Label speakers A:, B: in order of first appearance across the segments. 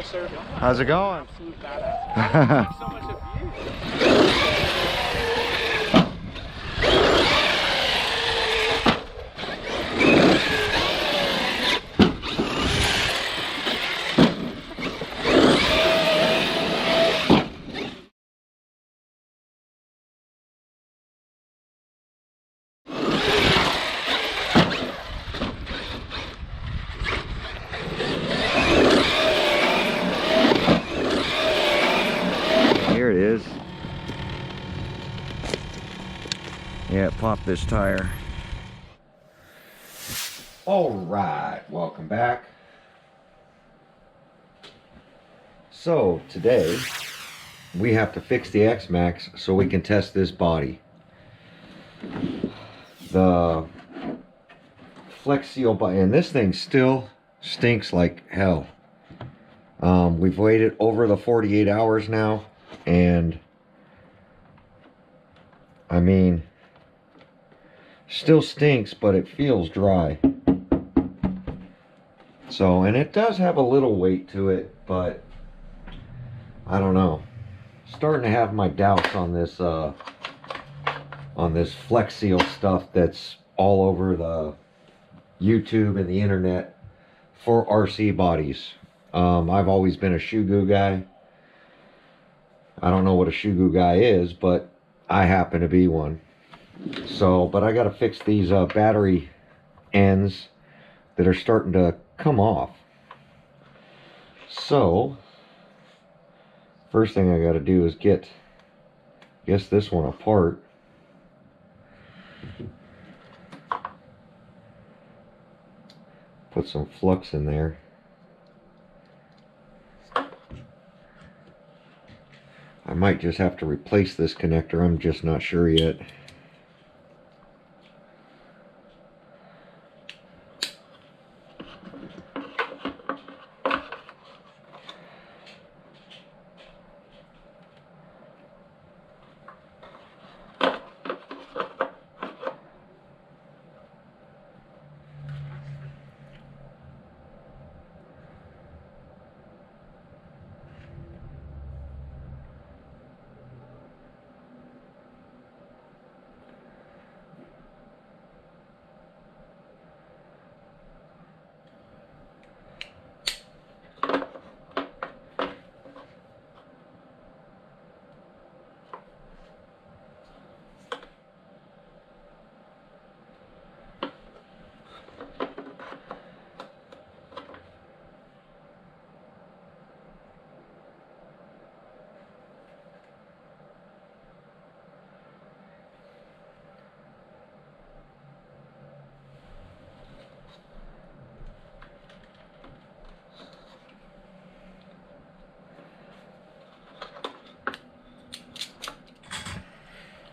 A: Hello, sir.
B: How's it going?
A: Absolute badass. Thanks so much of you.
B: Here it is. Yeah, pop this tire. All right, welcome back. So today we have to fix the X-Max so we can test this body. The Flex Seal body, and this thing still stinks like hell. We've waited over the 48 hours now, and I mean, still stinks, but it feels dry. So, and it does have a little weight to it, but I don't know. Starting to have my doubts on this Flex Seal stuff that's all over the YouTube and the internet for RC bodies. I've always been a shoe goo guy. I don't know what a shoe goo guy is, but I happen to be one. So, but I got to fix these battery ends that are starting to come off. So, first thing I got to do is get, this one apart. Put some flux in there. I might just have to replace this connector. I'm just not sure yet.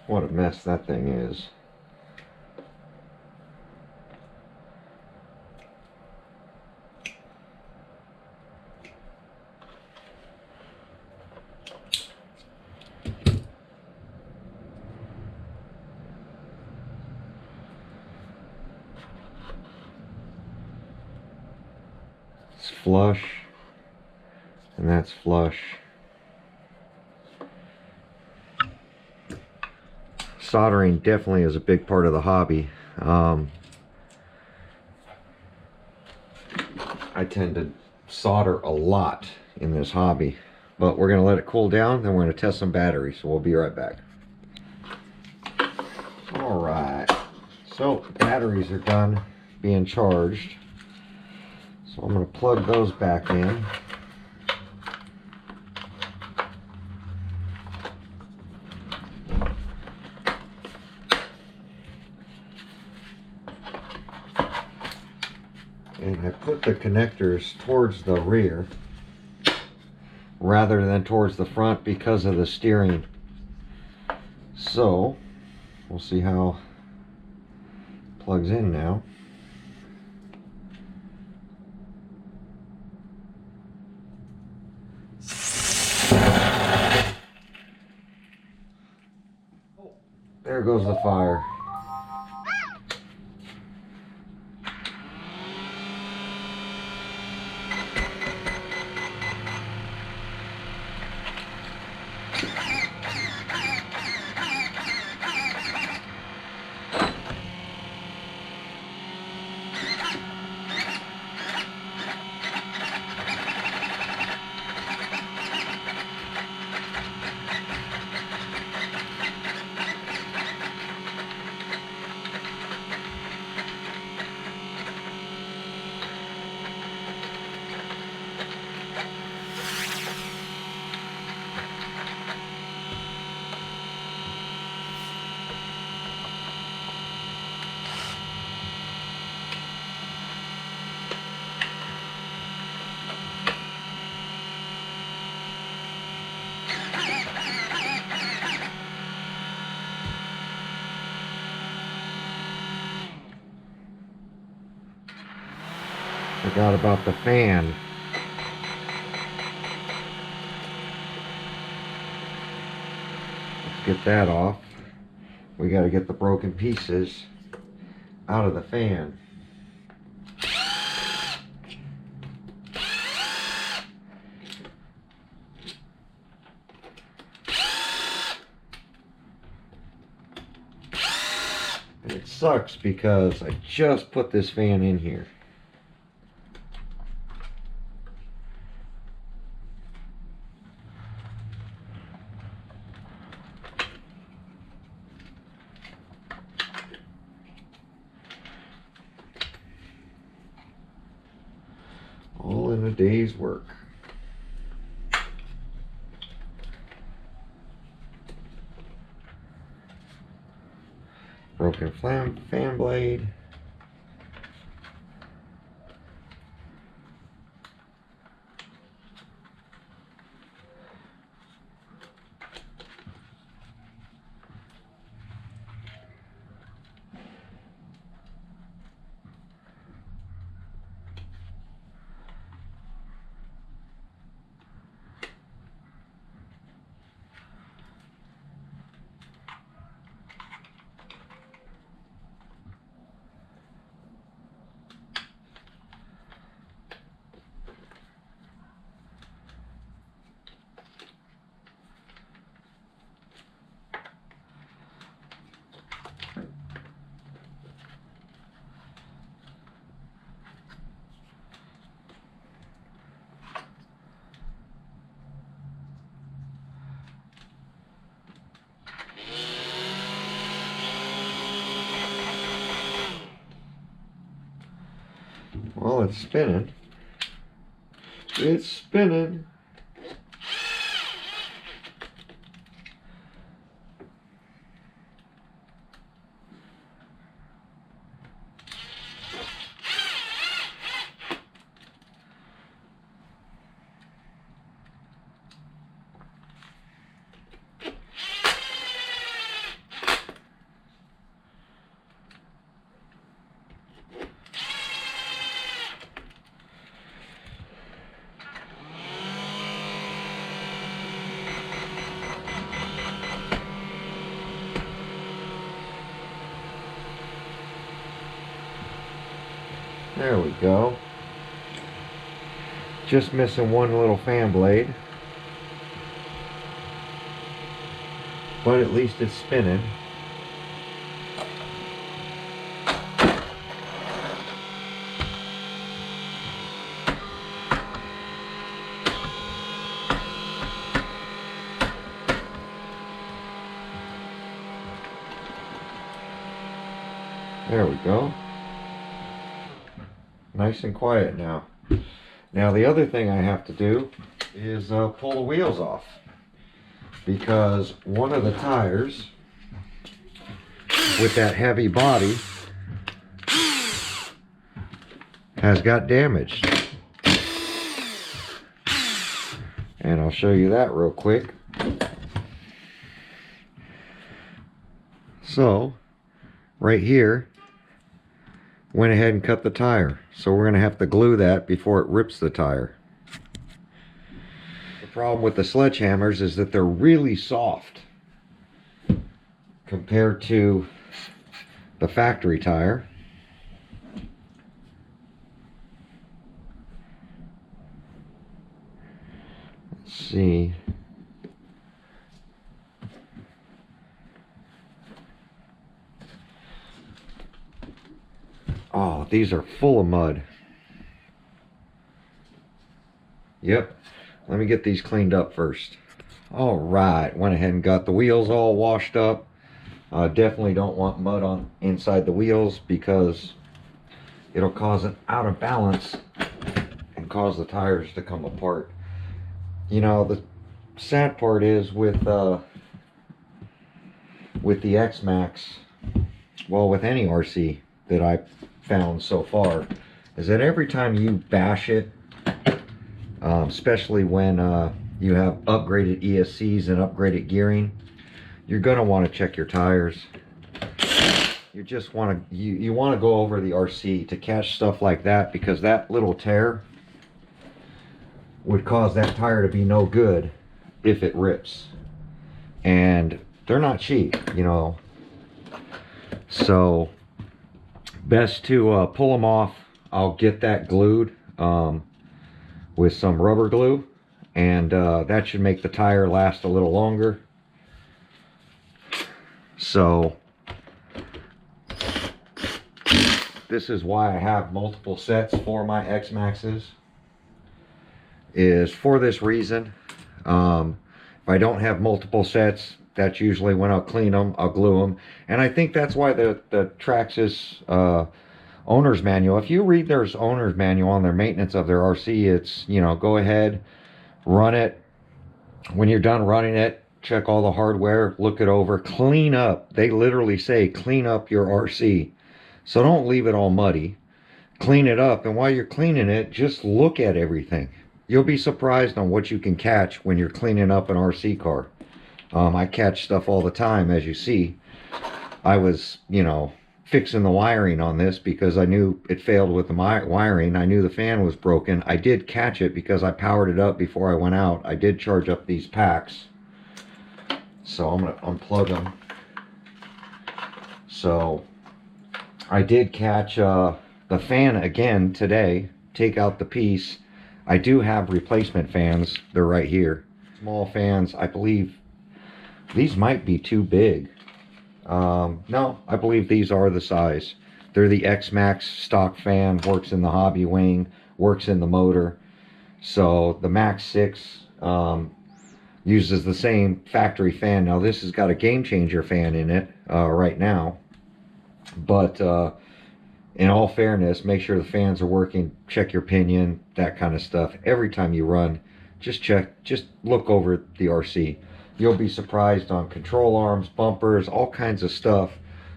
B: What a mess that thing is. It's flush, and that's flush. Soldering definitely is a big part of the hobby. I tend to solder a lot in this hobby, but we're going to let it cool down, then we're going to test some batteries, so we'll be right back. Alright, so batteries are done being charged, so I'm going to plug those back in. And I put the connectors towards the rear rather than towards the front because of the steering. So we'll see how it plugs in now. There goes the fire. Forgot about the fan. Let's get that off. We got to get the broken pieces out of the fan. And it sucks because I just put this fan in here. All in a day's work. Broken fan blade. Well, it's spinning. It's spinning. There we go. Just missing one little fan blade. But at least it's spinning. There we go. Nice and quiet now. Now the other thing I have to do is pull the wheels off, because one of the tires with that heavy body has got damaged. And I'll show you that real quick. So right here, went ahead and cut the tire. So we're going to have to glue that before it rips the tire. The problem with the sledgehammers is that they're really soft compared to the factory tire. Let's see. Oh, these are full of mud. Yep. Let me get these cleaned up first. All right. Went ahead and got the wheels all washed up. Definitely don't want mud on inside the wheels, because it'll cause an out of balance and cause the tires to come apart. You know, the sad part is with the X-Max, well, with any RC that I found so far, is that every time you bash it, especially when you have upgraded ESCs and upgraded gearing, you're going to want to check your tires. you just want to you want to go over the RC to catch stuff like that, because that little tear would cause that tire to be no good if it rips. And they're not cheap, you know. So best to pull them off. I'll get that glued with some rubber glue, and that should make the tire last a little longer. So this is why I have multiple sets for my X Maxes, is for this reason. If I don't have multiple sets, that's usually when I'll clean them, I'll glue them. And I think that's why the Traxxas owner's manual, if you read their owner's manual on their maintenance of their RC, it's, you know, go ahead, run it. When you're done running it, check all the hardware, look it over, clean up. They literally say clean up your RC. So don't leave it all muddy. Clean it up, and while you're cleaning it, just look at everything. You'll be surprised on what you can catch when you're cleaning up an RC car. I catch stuff all the time, as you see. I was, you know, fixing the wiring on this because I knew it failed with the wiring. I knew the fan was broken. I did catch it because I powered it up before I went out. I did charge up these packs. So I'm going to unplug them. So I did catch the fan again today. Take out the piece. I do have replacement fans. They're right here. Small fans. I believe these might be too big. No, I believe these are the size. They're the X Max stock fan. Works in the hobby wing. Works in the motor. So the Max 6 uses the same factory fan. Now this has got a Game Changer fan in it right now. But in all fairness, make sure the fans are working. Check your pinion, that kind of stuff. Every time you run, just check, just look over the RC. You'll be surprised on control arms, bumpers, all kinds of stuff.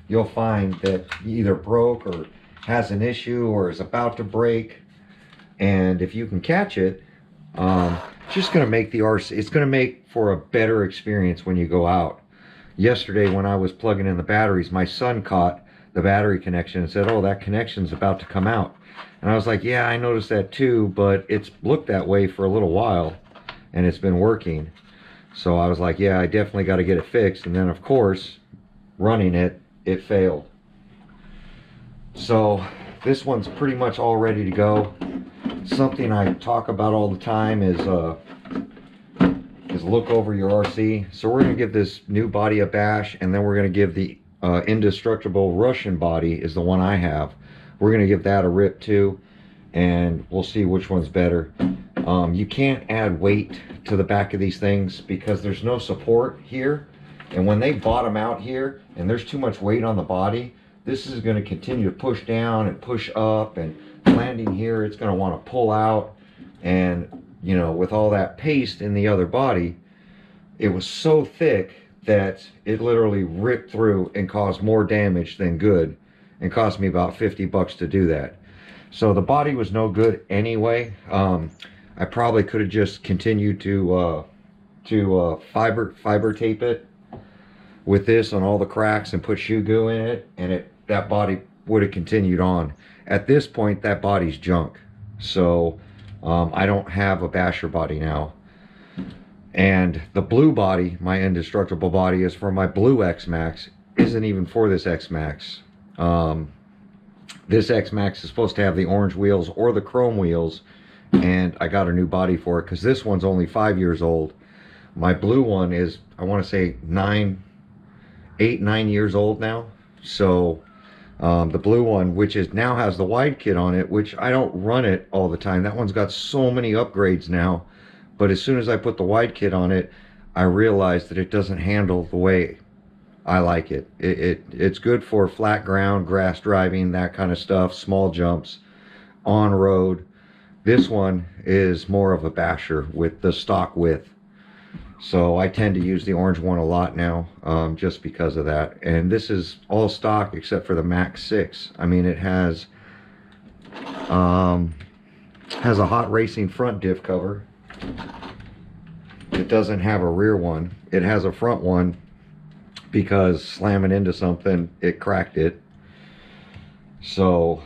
B: You'll find that either broke or has an issue or is about to break. And if you can catch it, it's just going to make the RC, it's going to make for a better experience when you go out. Yesterday when I was plugging in the batteries, my son caught the battery connection and said, oh, that connection's about to come out. And I was like, yeah, I noticed that too, but it's looked that way for a little while and it's been working. So I was like, yeah, I definitely got to get it fixed. And then of course, running it, it failed. So this one's pretty much all ready to go. Something I talk about all the time is look over your RC. So we're going to give this new body a bash, and then we're going to give the indestructible Russian body, is the one I have. We're going to give that a rip too, and we'll see which one's better. You can't add weight to the back of these things because there's no support here, and when they bottom out here and there's too much weight on the body, this is going to continue to push down and push up, and landing here it's going to want to pull out. And you know, with all that paste in the other body, it was so thick that it literally ripped through and caused more damage than good, and cost me about 50 bucks to do that. So the body was no good anyway. I probably could have just continued to fiber tape it with this on all the cracks and put shoe goo in it, and that body would have continued on. At this point, that body's junk. So I don't have a basher body now. And the blue body, my indestructible body, is for my blue X Max. Isn't even for this X Max. This X Max is supposed to have the orange wheels or the chrome wheels, and I got a new body for it because this one's only 5 years old. My blue one is, I want to say 8, 9 years old now. So the blue one, which is now has the wide kit on it, which I don't run it all the time. That one's got so many upgrades now. But as soon as I put the wide kit on it, I realized that it doesn't handle the way I like it. It's good for flat ground, grass driving, that kind of stuff, small jumps, on road. This one is more of a basher with the stock width. So I tend to use the orange one a lot now, just because of that. And this is all stock except for the Max 6. I mean, it has a hot racing front diff cover. It doesn't have a rear one. It has a front one because slamming into something, it cracked it. So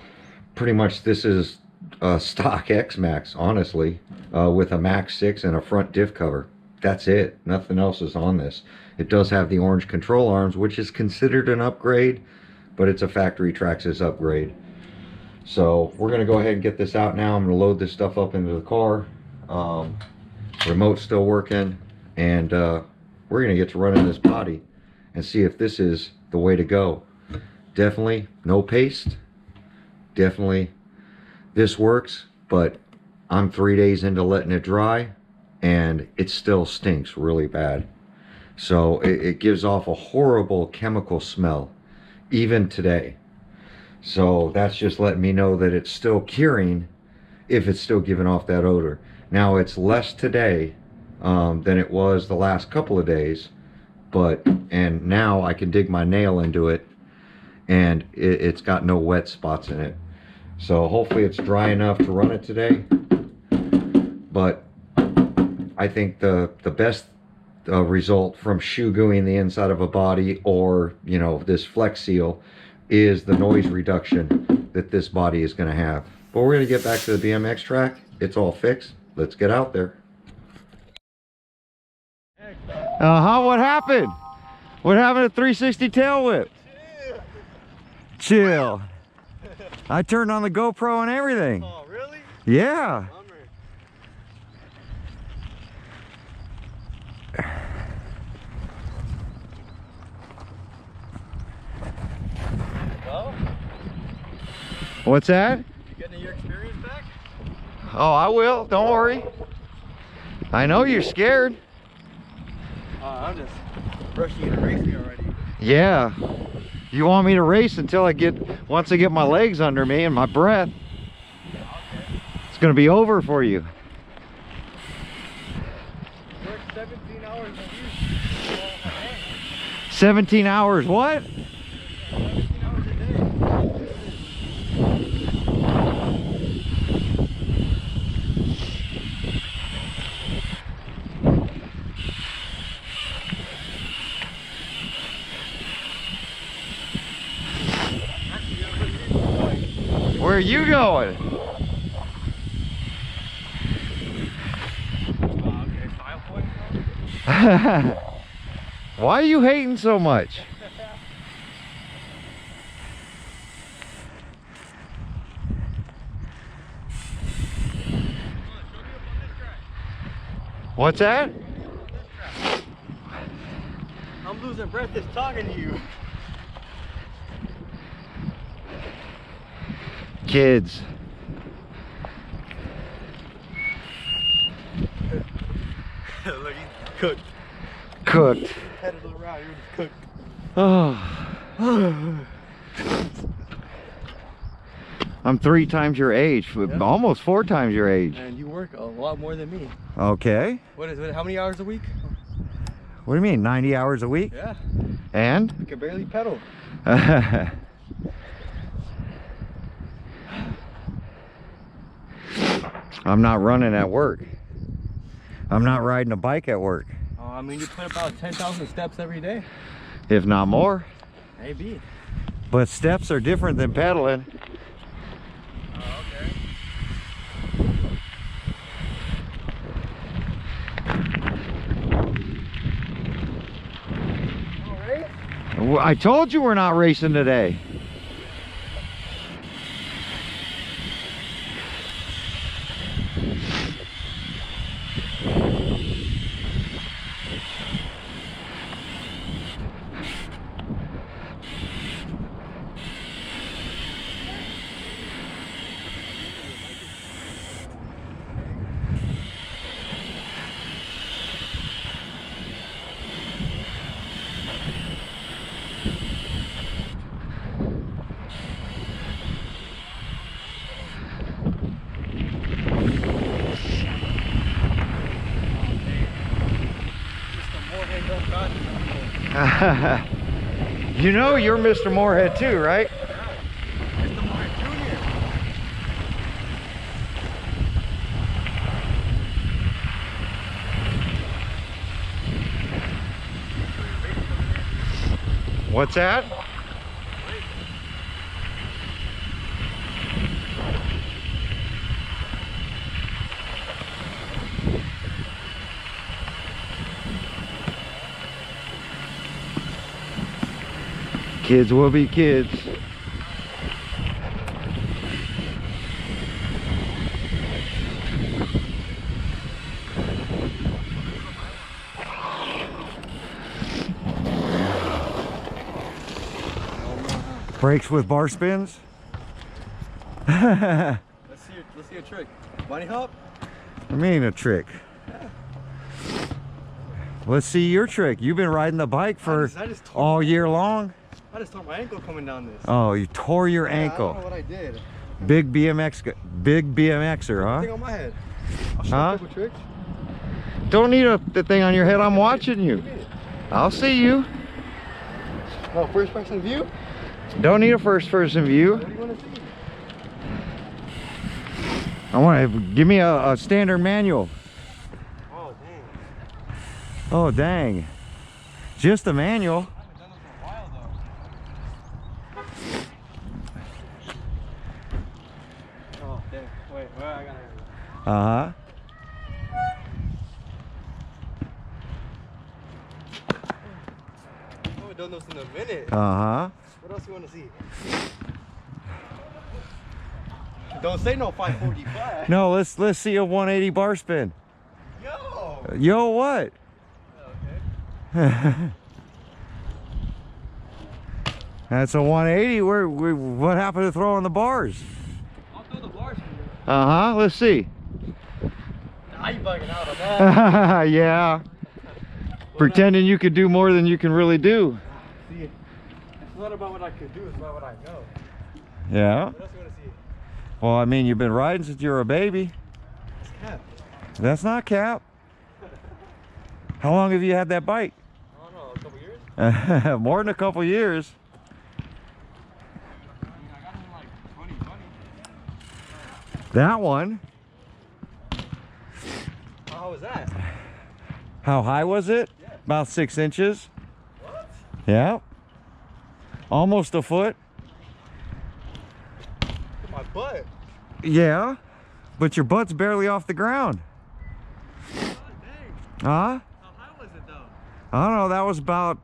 B: pretty much this is a stock X-Max, honestly, with a Max 6 and a front diff cover. That's it. Nothing else is on this. It does have the orange control arms, which is considered an upgrade, but it's a factory Traxxas upgrade. So we're going to go ahead and get this out now. I'm going to load this stuff up into the car. Remote's still working, and we're going to get to running this body and see if this is the way to go. Definitely no paste. Definitely this works, but I'm 3 days into letting it dry and it still stinks really bad. So it gives off a horrible chemical smell even today. So that's just letting me know that it's still curing if it's still giving off that odor. Now it's less today than it was the last couple of days, and now I can dig my nail into it and it's got no wet spots in it. So hopefully it's dry enough to run it today. But I think the best result from shoe gooing the inside of a body, or you know, this Flex Seal, is the noise reduction that this body is going to have. But we're going to get back to the BMX track. It's all fixed. Let's get out there. What happened? What happened to 360 tail whip? Chill. I turned on the GoPro and everything.
A: Oh, really?
B: Yeah.
A: Well,
B: What's that?
A: you getting your experience back?
B: Oh, I will. Don't worry. I know you're scared.
A: I'm just rushing you to race me already.
B: Yeah. You want me to race until once I get my legs under me and my breath.
A: Okay.
B: It's going to be over for you.
A: Work 17 hours a week.
B: 17 hours what?
A: 17 hours a day.
B: Where are you going?
A: Okay, 5 points.
B: Why are you hating so much? What's that?
A: I'm losing breath just talking to you.
B: Kids.
A: Look, he's cooked.
B: Cooked.
A: Headed around, you're just cooked.
B: Oh. I'm 3 times your age,
A: Yeah.
B: almost 4 times your age.
A: And you work a lot more than me.
B: Okay.
A: What is it? How many hours a week?
B: What do you mean, 90 hours a week?
A: Yeah.
B: And?
A: You can barely pedal.
B: I'm not running at work. I'm not riding a bike at work.
A: I mean, you put about 10,000 steps every day.
B: If not more.
A: Maybe.
B: But steps are different than pedaling.
A: Okay.
B: I told you we're not racing today. You know you're Mr. Moorhead too, right?
A: Mr. Moore Jr.
B: What's that? Kids will be kids. Brakes with bar spins.
A: Let's see a trick. Bunny hop?
B: I mean a trick. Let's see your trick. You've been riding the bike for all year long.
A: I just tore my ankle coming down this.
B: Oh, you tore your ankle.
A: I don't know what I did.
B: Big BMXer, huh?
A: Thing on my head. I'll show you a couple tricks.
B: Don't need the thing on your head. I'm watching you. I'll see you.
A: Oh, first person view?
B: Don't need a first person view.
A: What do you want to see?
B: I want to give me a standard manual.
A: Oh, dang.
B: Oh, dang. Just a manual.
A: I haven't done this for a while, though. Oh, dang. Wait, I gotta hear you.
B: Uh-huh.
A: I haven't done this in a minute.
B: Uh-huh.
A: What else you want to see? Don't say no 545.
B: No, let's see a 180 bar spin.
A: Yo!
B: Yo, what?
A: Okay.
B: That's a 180. What happened to throwing the bars?
A: I'll throw the bars for you.
B: Uh-huh. Let's see.
A: Nah, you bugging out on that.
B: Yeah. Pretending you could do more than you can really do.
A: See, it's not about what I could do, it's about what I know.
B: Yeah.
A: What else you want to see?
B: Well, I mean, you've been riding since you were a baby.
A: It's cap.
B: That's not cap. How long have you had that bike?
A: I don't know, a couple years?
B: More than a couple years.
A: I mean, I got him in like 2020.
B: That one.
A: How was that?
B: How high was it?
A: Yeah.
B: About 6 inches.
A: What?
B: Yeah. Almost a foot.
A: Look at my butt.
B: Yeah. But your butt's barely off the ground.
A: Oh, dang.
B: Huh?
A: How high was it though?
B: I don't know. That was about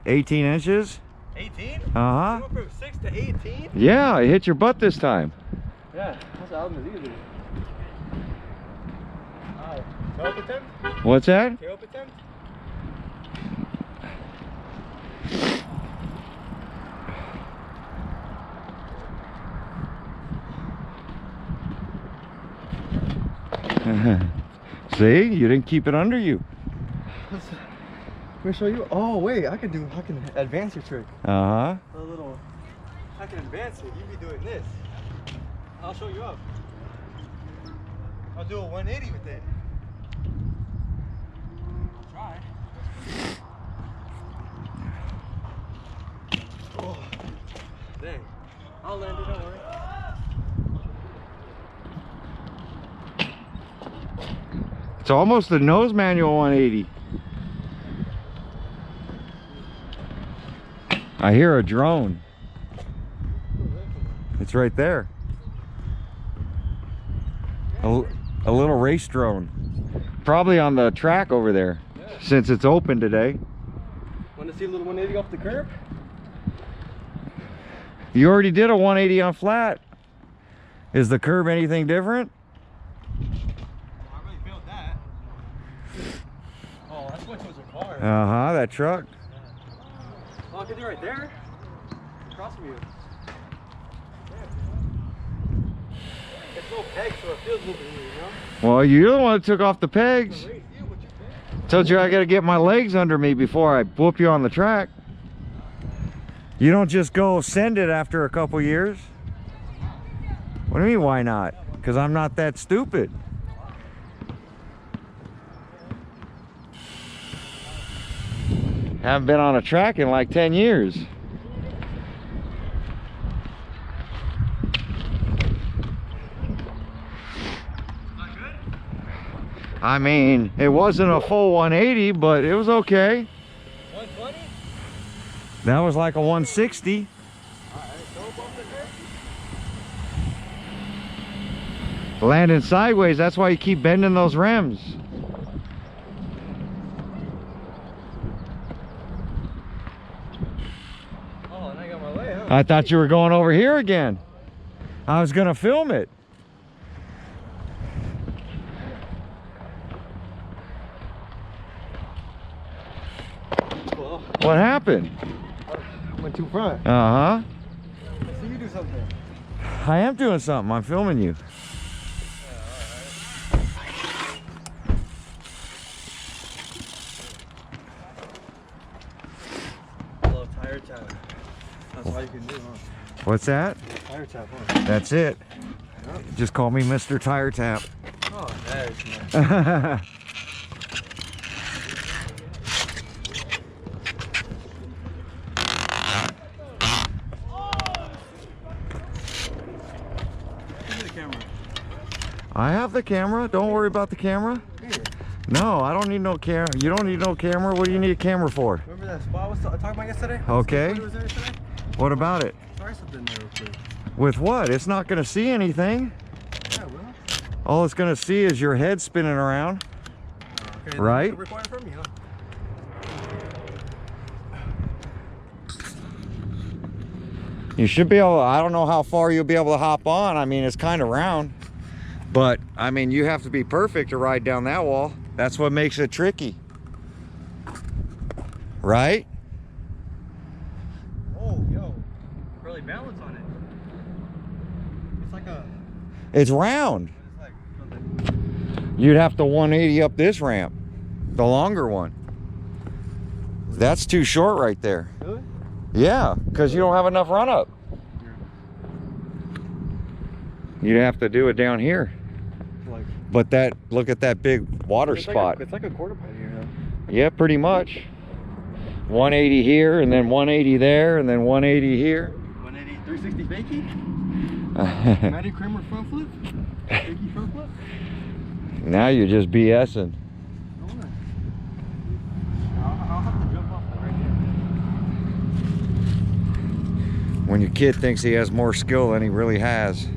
B: 18 inches.
A: 18?
B: Uh-huh.
A: You went from 6 to 18?
B: Yeah, it hit your butt this time.
A: Yeah, that's out of easy. Tail up attempt?
B: What's that?
A: Tail up attempt?
B: See, you didn't keep it under you.
A: Let me show you. Oh wait, I can advance your trick.
B: Uh-huh.
A: A little. I can advance it. You be doing this. I'll show you up. I'll do a 180 with it. I'll try. Oh, dang. I'll land it. Don't worry.
B: It's almost a nose manual 180. I hear a drone. It's right there. A little race drone. Probably on the track over there, since it's open today.
A: Want to see a little 180 off the curb?
B: You already did a 180 on flat. Is the curb anything different?
A: I really built that. Oh, that's what was a car.
B: Uh-huh, that truck.
A: Oh, I can do right there. Across from you. It's no peg, so it feels a little bit weird, you know?
B: Well, you're the one that took off the pegs. Told you I gotta get my legs under me before I whoop you on the track. You don't just go send it after a couple years. What do you mean, why not? Because I'm not that stupid. Haven't been on a track in like 10 years.
A: Not good?
B: I mean, it wasn't a full 180, but it was okay.
A: 120?
B: That was like a 160.
A: Alright, go above the curb.
B: Landing sideways, that's why you keep bending those rims.
A: Oh,
B: I thought you were going over here again. I was gonna film it.
A: Cool.
B: What happened?
A: Went too front.
B: Uh-huh.
A: So you do something.
B: I am doing something. I'm filming you.
A: Little tire tap. That's all you can do, huh?
B: What's that?
A: Tire tap, huh?
B: That's it.
A: Yep.
B: Just call me Mr. Tire Tap.
A: Oh, that's nice.
B: I have the camera. Don't worry about the camera.
A: Here.
B: No, I don't need no camera. You don't need no camera. What do you need a camera for?
A: Remember that spot I was talking about yesterday?
B: Okay.
A: Was there yesterday?
B: What about it?
A: Try something there real quick.
B: With what? It's not going to see anything.
A: Yeah, well.
B: All it's going to see is your head spinning around.
A: Okay,
B: right?
A: Required from me, huh?
B: You should be able, I don't know how far you'll be able to hop on. I mean, it's kind of round. But, I mean, you have to be perfect to ride down that wall. That's what makes it tricky. Right?
A: Oh, yo. Really balance on it. It's like a...
B: It's round.
A: It's like something.
B: You'd have to 180 up this ramp. The longer one. That's too short right there.
A: Really?
B: Yeah, because you don't have enough run up. You'd have to do it down here.
A: Like,
B: But that, look at that big water spot.
A: It's like a quarter pipe here, huh?
B: Yeah, pretty much. 180 here, and then 180 there, and then 180 here.
A: 180, 360 fakie? Matty Kramer front flip? Fakie front flip?
B: Now you're just BSing.
A: I'll have to jump off that right there.
B: When your kid thinks he has more skill than he really has.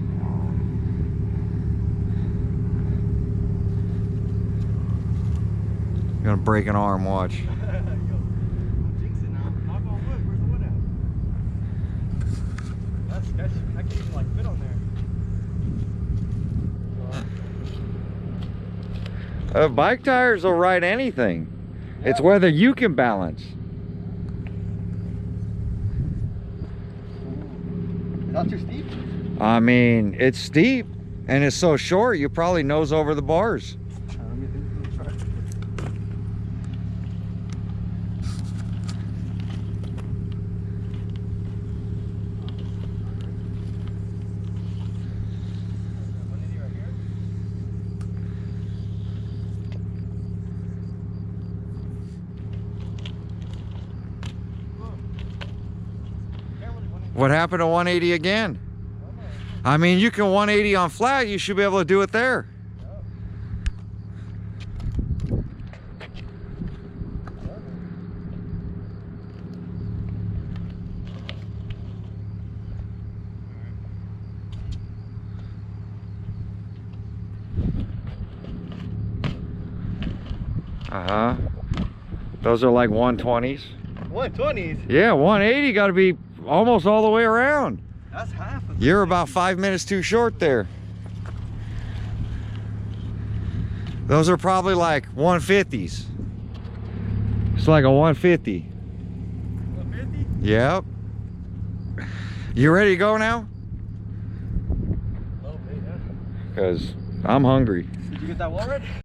B: You're gonna break an arm, watch.
A: Yo, I'm jinxing now. Knock on wood. Where's the wood at? That's sketchy. I can't even like fit on there.
B: Bike tires will ride anything. Yeah. It's whether you can balance.
A: Is that too steep?
B: I mean, it's steep and it's so short you probably nose over the bars.
A: Let me try it.
B: What happened to 180 again? I mean, you can 180 on flat, you should be able to do it there. Uh-huh. Those are like 120s.
A: 120s?
B: Yeah, 180 got to be almost all the way around.
A: That's half of
B: You're about 5 minutes too short there. Those are probably like 150s. It's like a 150.
A: 150?
B: Yep. You ready to go now?
A: Oh, yeah.
B: Because I'm hungry.
A: Did you get that wall ready?